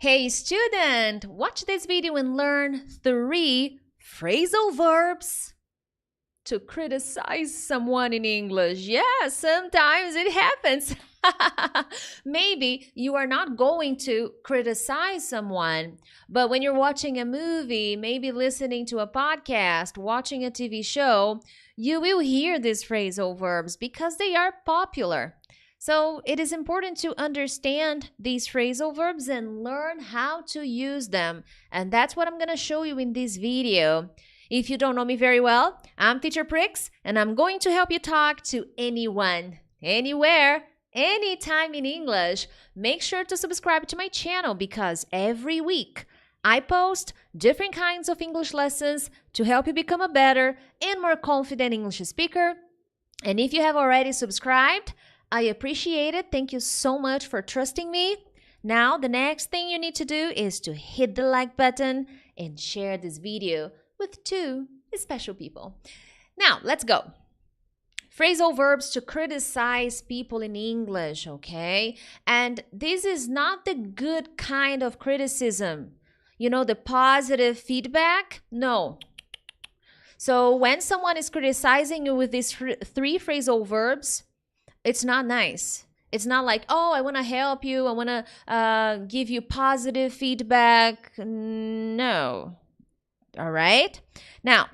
Hey student, watch this video and learn 3 phrasal verbs to criticize someone in English. Yeah, sometimes it happens. Maybe you are not going to criticize someone, but when you're watching a movie, maybe listening to a podcast, watching a TV show, you will hear these phrasal verbs because they are popular. So it is important to understand these phrasal verbs and learn how to use them. And that's what I'm going to show you in this video. If you don't know me very well, I'm Teacher Prix, and I'm going to help you talk to anyone, anywhere, anytime in English. Make sure to subscribe to my channel because every week I post different kinds of English lessons to help you become a better and more confident English speaker. And if you have already subscribed, I appreciate it. Thank you so much for trusting me. Now, the next thing you need to do is to hit the like button and share this video with 2 special people. Now, let's go. Phrasal verbs to criticize people in English, okay? And this is not the good kind of criticism. You know, the positive feedback? No. So when someone is criticizing you with these 3 phrasal verbs, it's not nice. It's not like, oh, I want to help you. I want to give you positive feedback. No. All right? Now,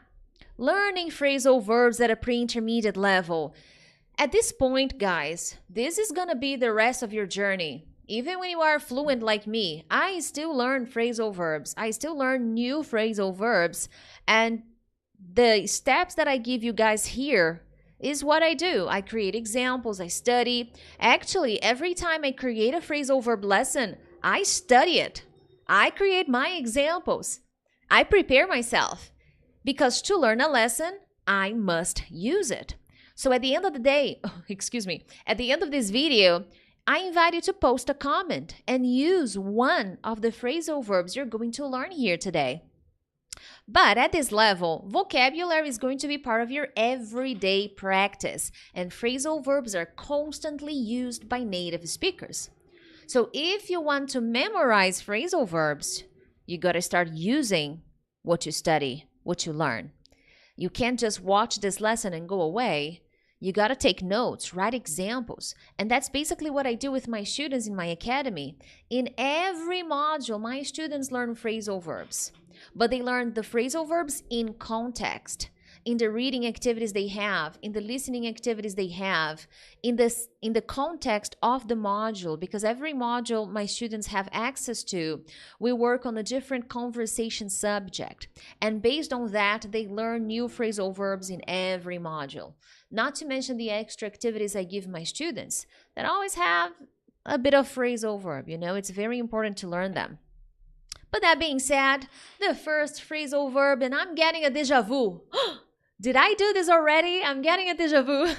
learning phrasal verbs at a pre-intermediate level. At this point, guys, this is going to be the rest of your journey. Even when you are fluent like me, I still learn phrasal verbs. I still learn new phrasal verbs. And the steps that I give you guys here is what I do. I create examples, I study. Actually, every time I create a phrasal verb lesson, I study it. I create my examples. I prepare myself because to learn a lesson, I must use it. So at the end of the day, at the end of this video, I invite you to post a comment and use one of the phrasal verbs you're going to learn here today. But at this level, vocabulary is going to be part of your everyday practice, and phrasal verbs are constantly used by native speakers. So if you want to memorize phrasal verbs, you got to start using what you study, what you learn. You can't just watch this lesson and go away. You got to take notes, write examples. And that's basically what I do with my students in my academy. In every module, my students learn phrasal verbs. But they learn the phrasal verbs in context, in the reading activities they have, in the listening activities they have, in the context of the module, because every module my students have access to, we work on a different conversation subject. And based on that, they learn new phrasal verbs in every module. Not to mention the extra activities I give my students that always have a bit of phrasal verb. You know, it's very important to learn them. But that being said, the first phrasal verb, and I'm getting a déjà vu. Did I do this already? I'm getting a déjà vu.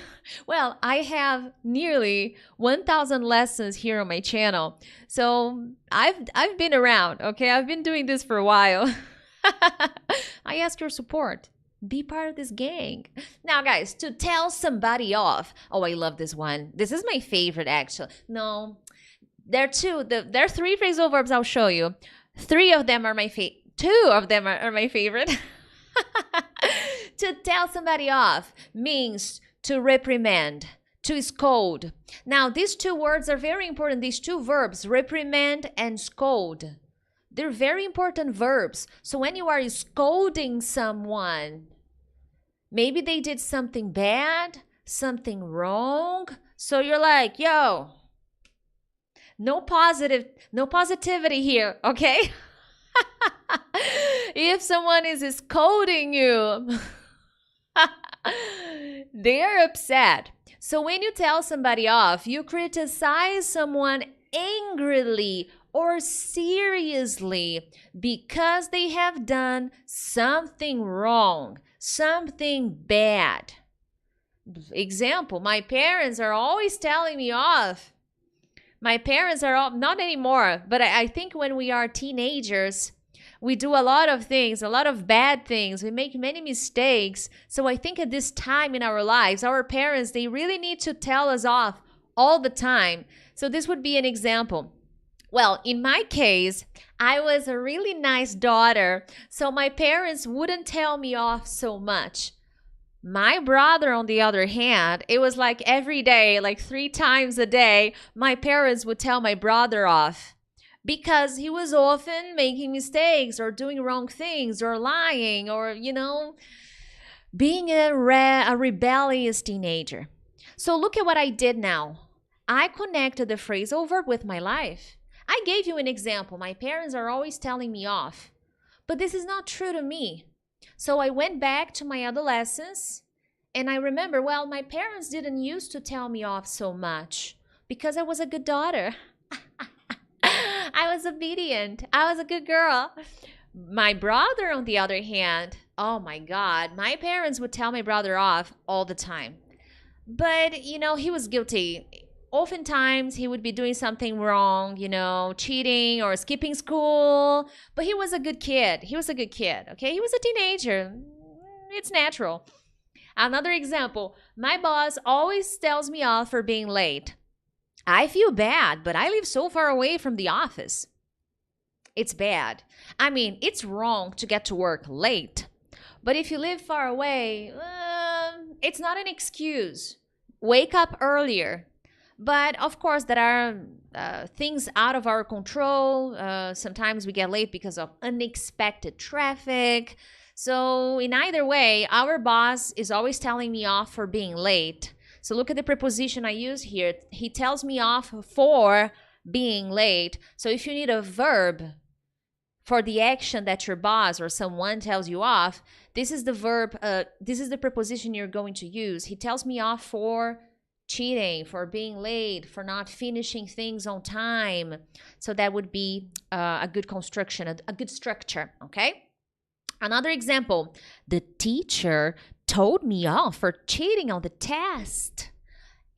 Well, I have nearly 1,000 lessons here on my channel. So I've been around, okay? I've been doing this for a while. I ask your support. Be part of this gang. Now, guys, to tell somebody off. Oh, I love this one. This is my favorite, actually. No, there are 2. There are 3 phrasal verbs I'll show you. 3 of them are my favorite. 2 of them are my favorite. To tell somebody off means to reprimand, to scold. Now, these 2 words are very important. These 2 verbs, reprimand and scold. They're very important verbs. So when you are scolding someone, maybe they did something bad, something wrong. So you're like, yo, no positivity here, okay? If someone is scolding you, they're upset. So when you tell somebody off, you criticize someone angrily or seriously because they have done something wrong, something bad. Example, my parents are always telling me off. My parents are all, not anymore, but I think when we are teenagers, we do a lot of things, a lot of bad things. We make many mistakes. So I think at this time in our lives, our parents, they really need to tell us off all the time. So this would be an example. Well, in my case, I was a really nice daughter, so my parents wouldn't tell me off so much. My brother, on the other hand, it was like every day, like 3 times a day, my parents would tell my brother off because he was often making mistakes or doing wrong things or lying or, being a rebellious teenager. So look at what I did now. I connected the phrasal verb with my life. I gave you an example. My parents are always telling me off, but this is not true to me. So I went back to my adolescence and I remember, well, my parents didn't used to tell me off so much because I was a good daughter. I was obedient. I was a good girl. My brother, on the other hand, oh my God, my parents would tell my brother off all the time. But, he was guilty. Oftentimes, he would be doing something wrong, cheating or skipping school. But he was a good kid. Okay? He was a teenager. It's natural. Another example, my boss always tells me off for being late. I feel bad, but I live so far away from the office. It's bad. I mean, it's wrong to get to work late. But if you live far away, it's not an excuse. Wake up earlier. But of course, there are things out of our control. Sometimes we get late because of unexpected traffic. So in either way, our boss is always telling me off for being late. So look at the preposition I use here. He tells me off for being late. So if you need a verb for the action that your boss or someone tells you off, this is the verb, this is the preposition you're going to use. He tells me off for cheating, for being late, for not finishing things on time. So that would be a good construction, a good structure, okay? Another example, the teacher told me off for cheating on the test.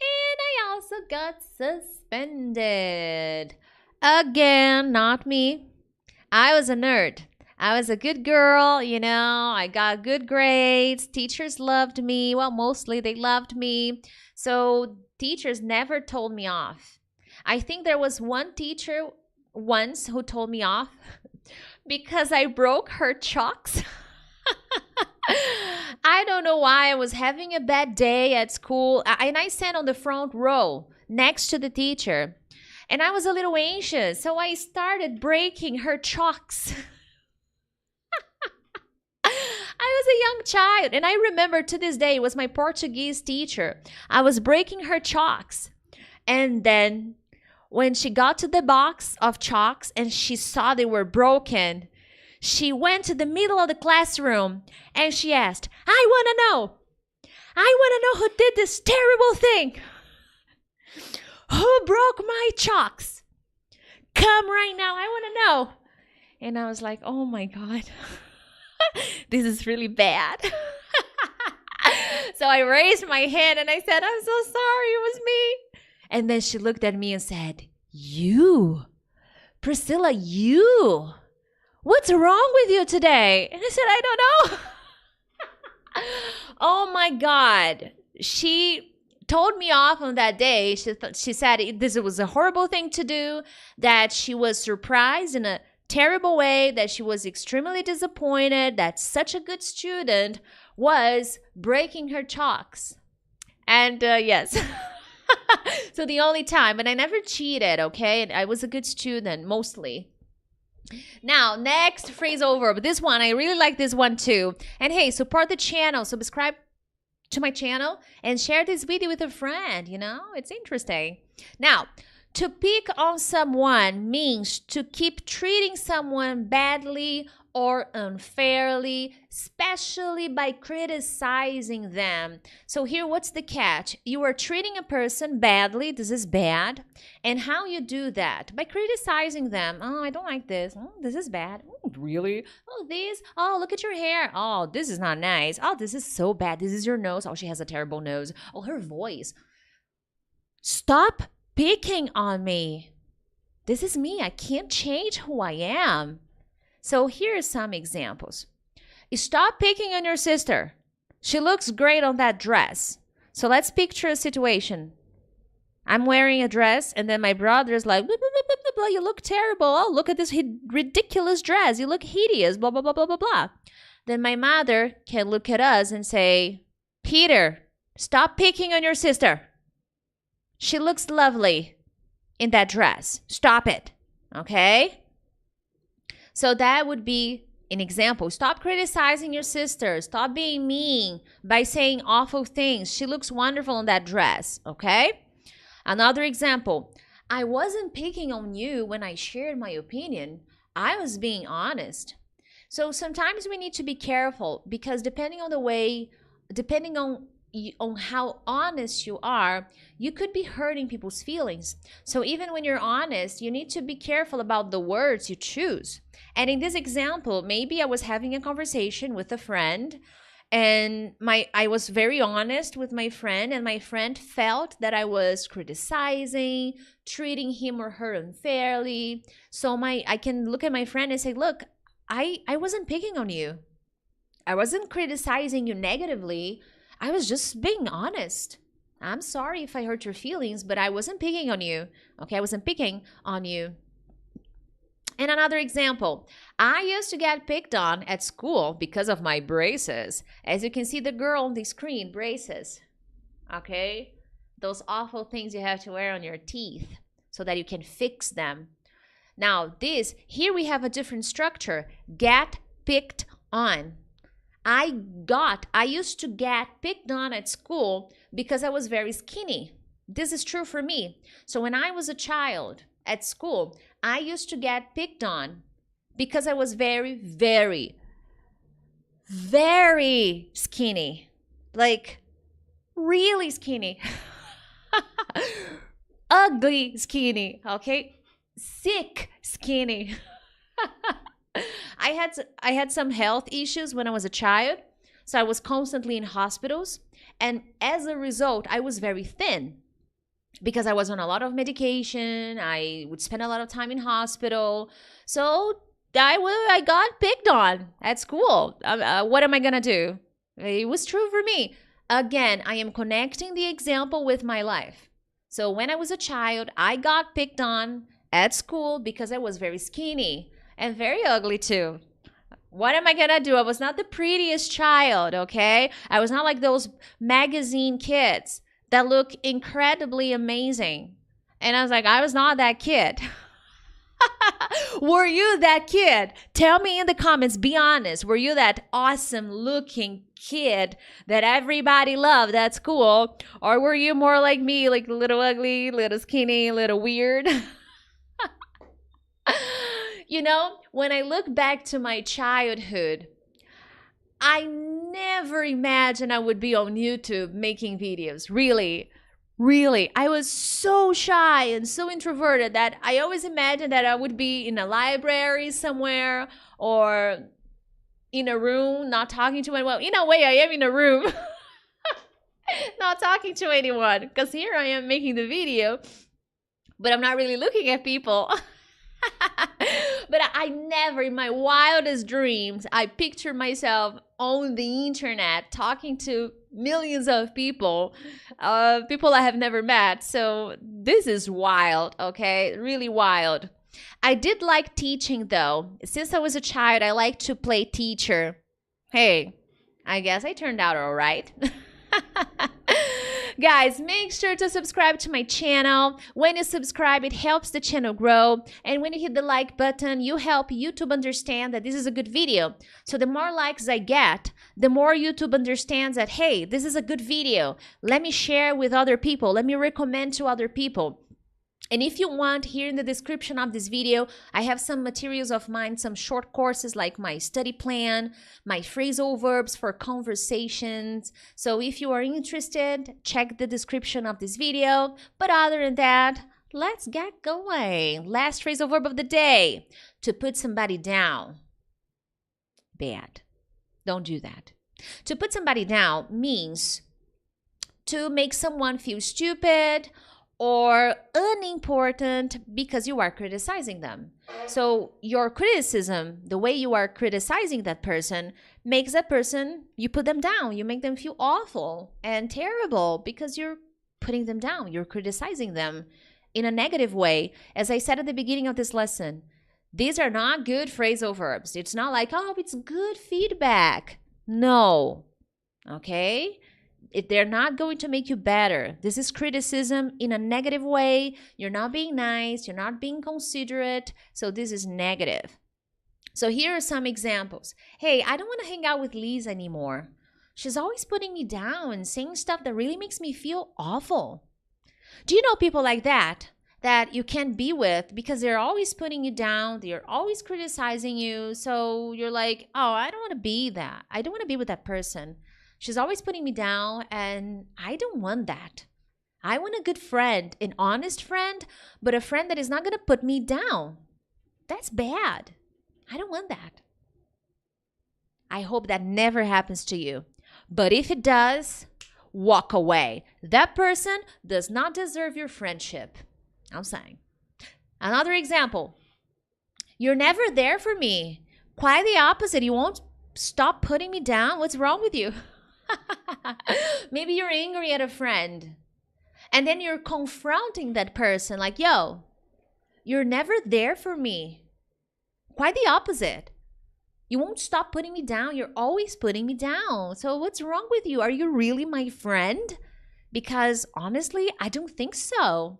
And I also got suspended. Again, not me. I was a nerd. I was a good girl, I got good grades. Teachers loved me. Well, mostly they loved me. So teachers never told me off. I think there was one teacher once who told me off because I broke her chalks. I don't know why. I was having a bad day at school and I sat on the front row next to the teacher and I was a little anxious. So I started breaking her chalks. I was a young child and I remember to this day it was my Portuguese teacher. I was breaking her chalks and then when she got to the box of chalks and she saw they were broken, she went to the middle of the classroom and she asked, I want to know who did this terrible thing. Who broke my chalks? Come right now, I want to know. And I was like, oh my God, this is really bad. So I raised my hand and I said, I'm so sorry, it was me. And then she looked at me and said, you, Priscilla, you. What's wrong with you today? And I said, I don't know. Oh my God. She told me off on that day. She said this was a horrible thing to do, that she was surprised in a terrible way, that she was extremely disappointed that such a good student was breaking her chalks. And yes. So the only time, and I never cheated, okay? I was a good student, mostly. Now, next phrasal verb. This one, I really like this one too. And hey, support the channel. Subscribe to my channel and share this video with a friend. It's interesting. Now, to pick on someone means to keep treating someone badly or unfairly, especially by criticizing them. So here, what's the catch? You are treating a person badly. This is bad. And how you do that? By criticizing them. Oh, I don't like this. Oh, this is bad. Oh, really? Oh, this. Oh, look at your hair. Oh, this is not nice. Oh, this is so bad. This is your nose. Oh, she has a terrible nose. Oh, her voice. Stop picking on me. This is me. I can't change who I am. So here are some examples. Stop picking on your sister. She looks great on that dress. So let's picture a situation. I'm wearing a dress, and then my brother's like, blah, blah, blah, blah, blah, blah, you look terrible. Oh, look at this ridiculous dress. You look hideous, blah, blah, blah, blah, blah, blah. Then my mother can look at us and say, Peter, stop picking on your sister. She looks lovely in that dress. Stop it. Okay? So that would be an example. Stop criticizing your sister. Stop being mean by saying awful things. She looks wonderful in that dress. Okay? Another example. I wasn't picking on you when I shared my opinion. I was being honest. So sometimes we need to be careful because depending on how honest you are, you could be hurting people's feelings. So even when you're honest, you need to be careful about the words you choose. And in this example, maybe I was having a conversation with a friend and I was very honest with my friend, and my friend felt that I was criticizing, treating him or her unfairly. So I can look at my friend and say, look, I wasn't picking on you. I wasn't criticizing you negatively. I was just being honest. I'm sorry if I hurt your feelings, but I wasn't picking on you. Okay, I wasn't picking on you. And another example, I used to get picked on at school because of my braces. As you can see the girl on the screen, braces. Okay? Those awful things you have to wear on your teeth so that you can fix them. Now here we have a different structure. Get picked on. I used to get picked on at school because I was very skinny. This is true for me. So when I was a child at school, I used to get picked on because I was very, very, very skinny. Like, really skinny. Ugly skinny, okay? Sick skinny. I had some health issues when I was a child, so I was constantly in hospitals, and as a result, I was very thin because I was on a lot of medication. I would spend a lot of time in hospital, so I got picked on at school. What am I gonna do? It was true for me. Again, I am connecting the example with my life. So when I was a child, I got picked on at school because I was very skinny. And very ugly too. What am I gonna do? I was not the prettiest child, okay? I was not like those magazine kids that look incredibly amazing. And I was like, I was not that kid. Were you that kid? Tell me in the comments, be honest. Were you that awesome looking kid that everybody loved at school? Or were you more like me, like a little ugly, little skinny, little weird? You know, when I look back to my childhood, I never imagined I would be on YouTube making videos. Really, really. I was so shy and so introverted that I always imagined that I would be in a library somewhere or in a room, not talking to anyone. In a way, I am in a room, not talking to anyone, because here I am making the video, but I'm not really looking at people. But I never, in my wildest dreams, I picture myself on the internet talking to millions of people, people I have never met. So this is wild, okay? Really wild. I did like teaching though. Since I was a child, I liked to play teacher. Hey, I guess I turned out all right. Guys, make sure to subscribe to my channel. When you subscribe, it helps the channel grow. And when you hit the like button, you help YouTube understand that this is a good video. So the more likes I get, the more YouTube understands that, hey, this is a good video. Let me share with other people. Let me recommend to other people. And if you want, here in the description of this video, I have some materials of mine, some short courses like my study plan, my phrasal verbs for conversations. So if you are interested, check the description of this video. But other than that, let's get going. Last phrasal verb of the day, to put somebody down. Bad. Don't do that. To put somebody down means to make someone feel stupid or unimportant because you are criticizing them. So your criticism, the way you are criticizing that person, makes that person, you put them down. You make them feel awful and terrible because you're putting them down. You're criticizing them in a negative way. As I said at the beginning of this lesson, these are not good phrasal verbs. It's not like, oh, it's good feedback. No. Okay? They're not going to make you better. This is criticism in a negative way. You're not being nice. You're not being considerate. So this is negative. So here are some examples. Hey, I don't want to hang out with Liz anymore. She's always putting me down and saying stuff that really makes me feel awful. Do you know people like that you can't be with because they're always putting you down, they're always criticizing you, so you're like, oh, I don't want to be that. I don't want to be with that person. She's always putting me down, and I don't want that. I want a good friend, an honest friend, but a friend that is not going to put me down. That's bad. I don't want that. I hope that never happens to you. But if it does, walk away. That person does not deserve your friendship. I'm saying. Another example. You're never there for me. Quite the opposite. You won't stop putting me down. What's wrong with you? Maybe you're angry at a friend. And then you're confronting that person like, yo, you're never there for me. Quite the opposite. You won't stop putting me down. You're always putting me down. So what's wrong with you? Are you really my friend? Because honestly, I don't think so.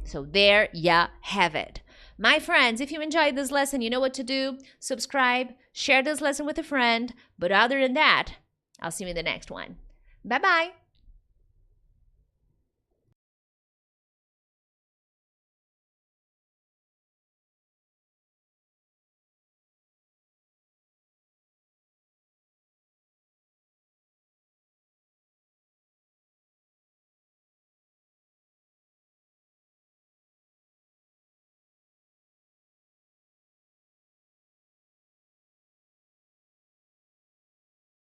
So there you have it. My friends, if you enjoyed this lesson, you know what to do. Subscribe, share this lesson with a friend. But other than that, I'll see you in the next one. Bye-bye.